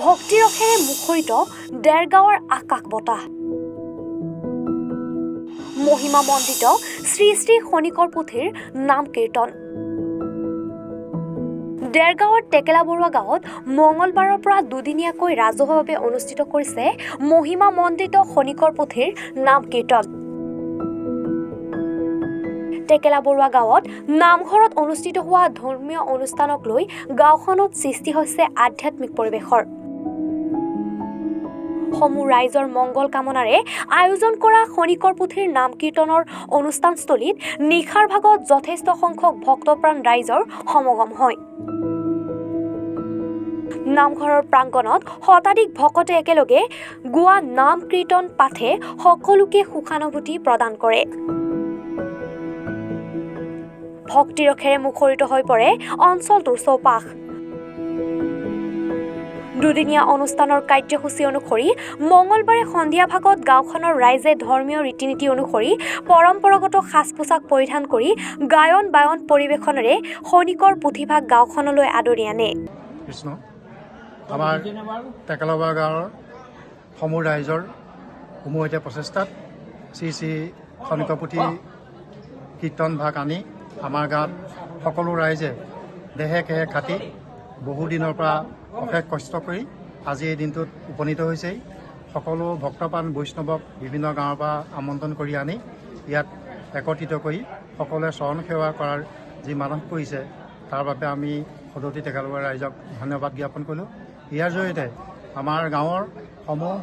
ভক্তিৰসেৰে মুখৰিত দেৰগাঁৱৰ আকাশ বতাহ। মহিমামণ্ডিত শ্ৰী শ্ৰী খনিকৰ পুথিৰ নাম কীৰ্তন। দেৰগাঁৱৰ টেকেলা বৰুৱা গাঁৱত মঙলবাৰৰ পৰা দুদিনীয়াকৈ ৰাজহুৱাভাৱে অনুষ্ঠিত কৰিছে মহিমামণ্ডিত খনিকৰ পুথিৰ নাম কীৰ্তন। টেকেলা বৰুৱা গাঁৱত নামঘৰত অনুষ্ঠিত হোৱা ধৰ্মীয় অনুষ্ঠানক লৈ গাঁওখনত সৃষ্টি হৈছে আধ্যাত্মিক পৰিৱেশৰ। সমূহ ৰাইজৰ মংগল কামনাৰে আয়োজন কৰা খনিকৰ পুথিৰ নাম কীৰ্তনৰ অনুষ্ঠানস্থলীত নিশাৰ ভাগত যথেষ্ট সংখ্যক ভক্তপ্ৰাণ ৰাইজৰ সমাগম হয়। নামঘৰৰ প্ৰাংগণত শতাধিক ভকতে একেলগে গোৱা নাম কীৰ্তন পাঠে সকলোকে সুখানুভূতি প্ৰদান কৰে। ভক্তিৰসেৰে মুখৰিত হৈ পৰে অঞ্চলটোৰ চৌপাশ। দুদিনীয়া অনুষ্ঠানৰ কাৰ্যসূচী অনুসৰি মঙলবাৰে সন্ধিয়া ভাগত গাঁওখনৰ ৰাইজে ধৰ্মীয় ৰীতি নীতি অনুসৰি পৰম্পৰাগত সাজ পোছাক পৰিধান কৰি গায়ন বায়ন পৰিৱেশনেৰে খনিকৰ পুথিভাগ গাঁওখনলৈ আদৰি আনে। কৃষ্ণ আমাৰ টেকেলা বৰুৱা গাঁৱৰ সমূহ ৰাইজৰ সমূহীয়া প্ৰচেষ্টাত শ্ৰী শ্ৰী খনিকৰ পুথি কীৰ্তন ভাগ আনি আমাৰ গাঁৱত সকলো ৰাইজে দেহে কেহে খাটি বহুদিনৰ পৰা অশেষ কষ্ট কৰি আজি এই দিনটোত উপনীত হৈছে। সকলো ভক্তপ্ৰাণ বৈষ্ণৱক বিভিন্ন গাঁৱৰ পৰা আমন্ত্ৰণ কৰি আনি ইয়াত একত্ৰিত কৰি সকলোৱে চৰণ সেৱা কৰাৰ যি মানস কৰিছে তাৰ বাবে আমি সদৌতি টেকেলা বৰুৱা ৰাইজক ধন্যবাদ জ্ঞাপন কৰিলোঁ। ইয়াৰ জৰিয়তে আমাৰ গাঁৱৰ সমূহ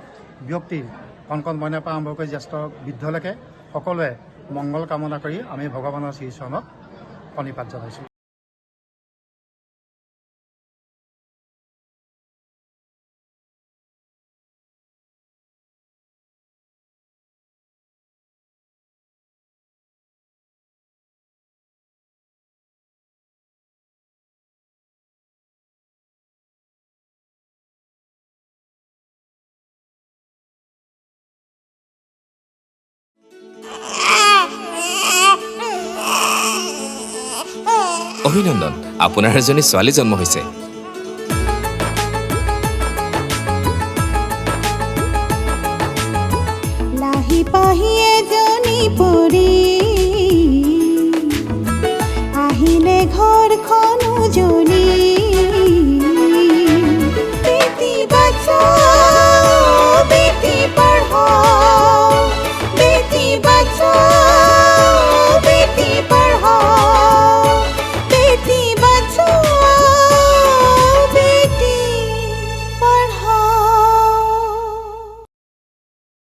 ব্যক্তি কণ কণ মইনাৰ পৰা আৰম্ভ কৰি জ্যেষ্ঠ বৃদ্ধলৈকে সকলোৱে মংগল কামনা কৰি আমি ভগৱানৰ শ্ৰীচৰণত প্ৰণিপাত জনাইছোঁ। অভিনন্দন, আপোনাৰ এজনী ছোৱালী জন্ম হৈছে। লাহি পাহি এজনী পৰি আহিলে ঘৰখন উজলি।